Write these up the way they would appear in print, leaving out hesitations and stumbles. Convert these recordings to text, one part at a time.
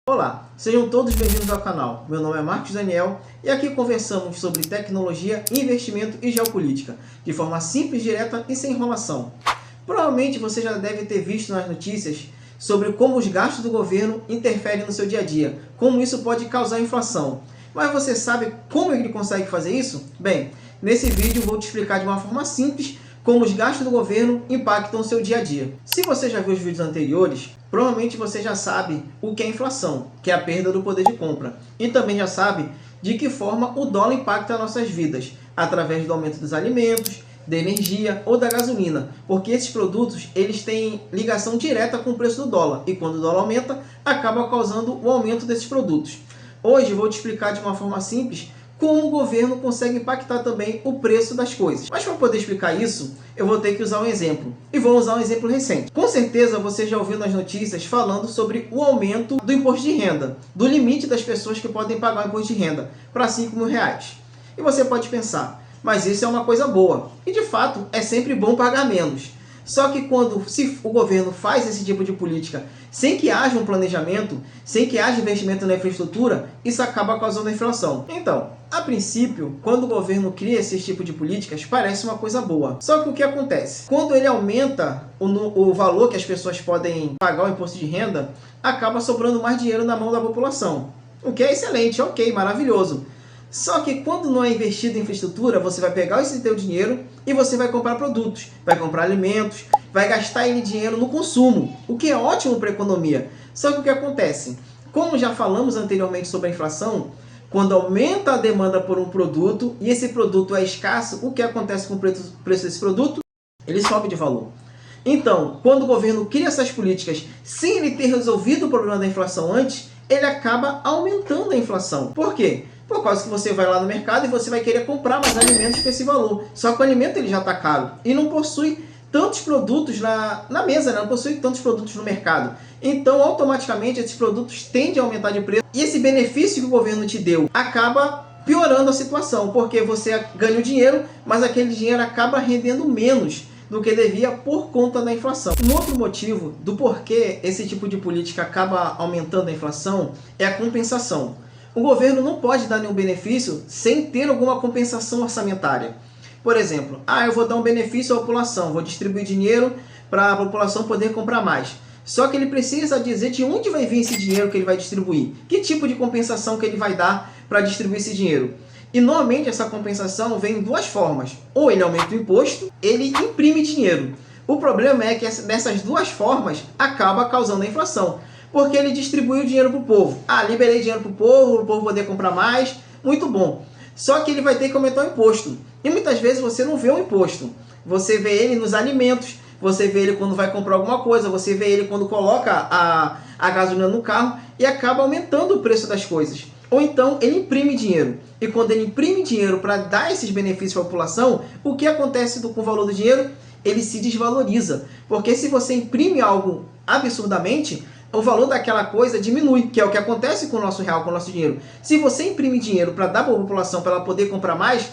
Olá, sejam todos bem-vindos ao canal. Meu nome é Marcos Daniel e aqui conversamos sobre tecnologia, investimento e geopolítica, de forma simples, direta e sem enrolação. Provavelmente você já deve ter visto nas notícias sobre como os gastos do governo interferem no seu dia a dia, como isso pode causar inflação. Mas você sabe como ele consegue fazer isso? Bem, nesse vídeo vou te explicar de uma forma simples como os gastos do governo impactam o seu dia a dia. Se você já viu os vídeos anteriores, provavelmente você já sabe o que é inflação, que é a perda do poder de compra. E também já sabe de que forma o dólar impacta nossas vidas, através do aumento dos alimentos, da energia ou da gasolina, porque esses produtos eles têm ligação direta com o preço do dólar, e quando o dólar aumenta, acaba causando o aumento desses produtos. Hoje vou te explicar de uma forma simples como o governo consegue impactar também o preço das coisas. Mas para poder explicar isso, eu vou ter que usar um exemplo. E vou usar um exemplo recente. Com certeza você já ouviu nas notícias falando sobre o aumento do imposto de renda, do limite das pessoas que podem pagar o imposto de renda para R$5.000. E você pode pensar, mas isso é uma coisa boa. E de fato, é sempre bom pagar menos. Só que se o governo faz esse tipo de política sem que haja um planejamento, sem que haja investimento na infraestrutura, isso acaba causando a inflação. Então, a princípio, quando o governo cria esse tipo de políticas, parece uma coisa boa. Só que o que acontece? Quando ele aumenta o valor que as pessoas podem pagar o imposto de renda, acaba sobrando mais dinheiro na mão da população. O que é excelente, ok, maravilhoso. Só que quando não é investido em infraestrutura, você vai pegar esse teu dinheiro e você vai comprar produtos, vai comprar alimentos, vai gastar esse dinheiro no consumo, o que é ótimo para a economia. Só que o que acontece? Como já falamos anteriormente sobre a inflação, quando aumenta a demanda por um produto e esse produto é escasso, o que acontece com o preço desse produto? Ele sobe de valor. Então, quando o governo cria essas políticas sem ele ter resolvido o problema da inflação antes, ele acaba aumentando a inflação. Por quê? Por causa que você vai lá no mercado e você vai querer comprar mais alimentos com esse valor. Só que o alimento ele já está caro e não possui tantos produtos na mesa, né? Não possui tantos produtos no mercado. Então, automaticamente, esses produtos tendem a aumentar de preço. E esse benefício que o governo te deu acaba piorando a situação, porque você ganha o dinheiro, mas aquele dinheiro acaba rendendo menos do que devia por conta da inflação. Um outro motivo do porquê esse tipo de política acaba aumentando a inflação é a compensação. O governo não pode dar nenhum benefício sem ter alguma compensação orçamentária. Por exemplo, eu vou dar um benefício à população, vou distribuir dinheiro para a população poder comprar mais. Só que ele precisa dizer de onde vai vir esse dinheiro que ele vai distribuir. Que tipo de compensação que ele vai dar para distribuir esse dinheiro. E normalmente essa compensação vem em duas formas. Ou ele aumenta o imposto, ele imprime dinheiro. O problema é que dessas duas formas acaba causando a inflação. Porque ele distribui o dinheiro para o povo. Liberei dinheiro para o povo poder comprar mais, muito bom. Só que ele vai ter que aumentar o imposto. E muitas vezes você não vê o imposto. Você vê ele nos alimentos, você vê ele quando vai comprar alguma coisa, você vê ele quando coloca a gasolina no carro e acaba aumentando o preço das coisas. Ou então ele imprime dinheiro. E quando ele imprime dinheiro para dar esses benefícios para a população, o que acontece com o valor do dinheiro? Ele se desvaloriza. Porque se você imprime algo absurdamente, o valor daquela coisa diminui, que é o que acontece com o nosso real, com o nosso dinheiro. Se você imprime dinheiro para dar para a população, para ela poder comprar mais,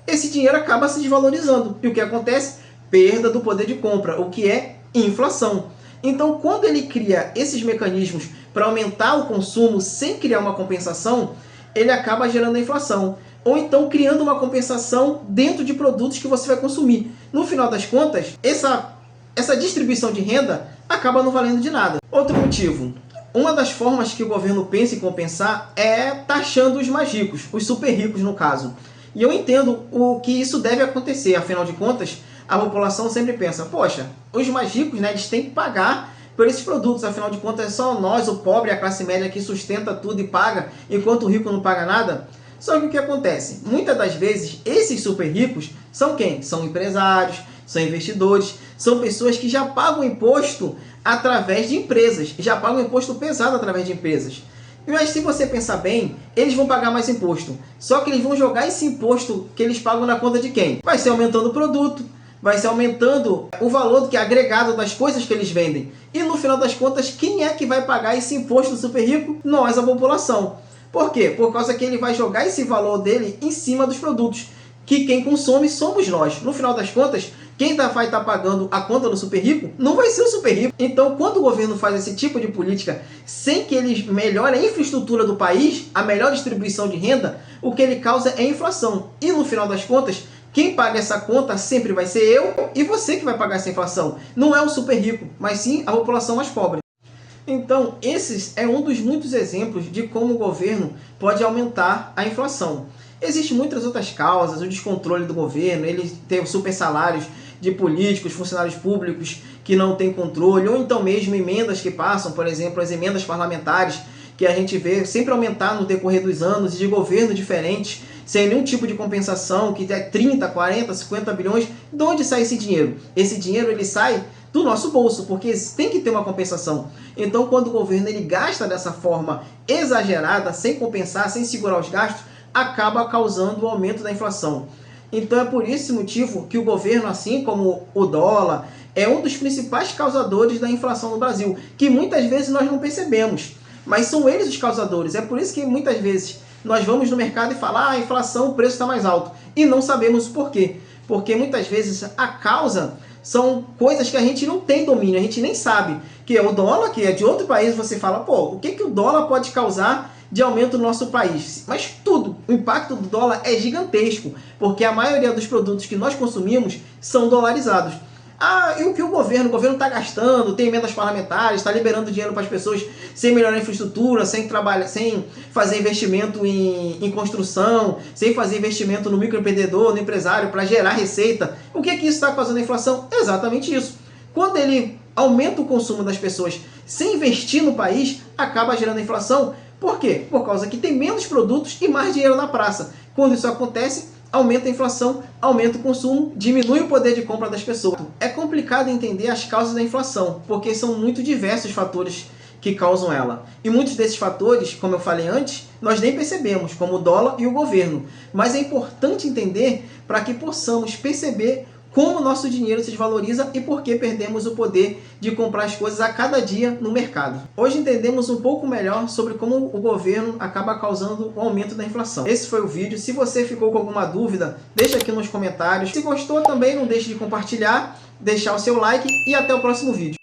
esse dinheiro acaba se desvalorizando. E o que acontece? Perda do poder de compra, o que é inflação. Então, quando ele cria esses mecanismos para aumentar o consumo sem criar uma compensação, ele acaba gerando a inflação. Ou então criando uma compensação dentro de produtos que você vai consumir. No final das contas, essa distribuição de renda acaba não valendo de nada. Outro motivo. Uma das formas que o governo pensa em compensar é taxando os mais ricos, os super ricos no caso. E eu entendo o que isso deve acontecer, afinal de contas, a população sempre pensa, poxa, os mais ricos, né, eles têm que pagar por esses produtos, afinal de contas é só nós, o pobre, a classe média que sustenta tudo e paga, enquanto o rico não paga nada. Só que o que acontece? Muitas das vezes, esses super ricos são quem? São empresários, são investidores, são pessoas que já pagam imposto através de empresas, já pagam imposto pesado através de empresas. Mas se você pensar bem, eles vão pagar mais imposto. Só que eles vão jogar esse imposto que eles pagam na conta de quem? Vai ser aumentando o produto, vai ser aumentando o valor que é agregado das coisas que eles vendem. E no final das contas, quem é que vai pagar esse imposto super rico? Nós, a população. Por quê? Por causa que ele vai jogar esse valor dele em cima dos produtos, que quem consome somos nós. No final das contas, quem vai estar pagando a conta do super rico não vai ser o super rico. Então, quando o governo faz esse tipo de política sem que ele melhore a infraestrutura do país, a melhor distribuição de renda, o que ele causa é inflação. E no final das contas, quem paga essa conta sempre vai ser eu e você que vai pagar essa inflação. Não é o super rico, mas sim a população mais pobre. Então, esses é um dos muitos exemplos de como o governo pode aumentar a inflação. Existem muitas outras causas, o descontrole do governo, ele tem os super salários de políticos, funcionários públicos que não têm controle, ou então mesmo emendas que passam, por exemplo, as emendas parlamentares, que a gente vê sempre aumentar no decorrer dos anos, de governos diferentes, sem nenhum tipo de compensação, que é 30, 40, 50 bilhões. De onde sai esse dinheiro? Esse dinheiro ele sai do nosso bolso, porque tem que ter uma compensação. Então, quando o governo ele gasta dessa forma exagerada, sem compensar, sem segurar os gastos, acaba causando o aumento da inflação. Então é por esse motivo que o governo, assim como o dólar, é um dos principais causadores da inflação no Brasil, que muitas vezes nós não percebemos, mas são eles os causadores. É por isso que muitas vezes nós vamos no mercado e falamos, a inflação, o preço está mais alto, e não sabemos o porquê. Porque muitas vezes a causa são coisas que a gente não tem domínio, a gente nem sabe. Que é o dólar, que é de outro país, você fala, pô, o que o dólar pode causar de aumento no nosso país? Mas tudo, o impacto do dólar é gigantesco, porque a maioria dos produtos que nós consumimos são dolarizados. Ah, e o que o governo está gastando, tem emendas parlamentares, está liberando dinheiro para as pessoas sem melhorar a infraestrutura, sem fazer investimento em construção, sem fazer investimento no microempreendedor, no empresário, para gerar receita. O que isso está causando a inflação? Exatamente isso. Quando ele aumenta o consumo das pessoas sem investir no país, acaba gerando inflação. Por quê? Por causa que tem menos produtos e mais dinheiro na praça. Quando isso acontece, aumenta a inflação, aumenta o consumo, diminui o poder de compra das pessoas. É complicado entender as causas da inflação, porque são muito diversos fatores que causam ela. E muitos desses fatores, como eu falei antes, nós nem percebemos, como o dólar e o governo. Mas é importante entender para que possamos perceber como o nosso dinheiro se desvaloriza e por que perdemos o poder de comprar as coisas a cada dia no mercado. Hoje entendemos um pouco melhor sobre como o governo acaba causando o aumento da inflação. Esse foi o vídeo. Se você ficou com alguma dúvida, deixa aqui nos comentários. Se gostou também, não deixe de compartilhar, deixar o seu like e até o próximo vídeo.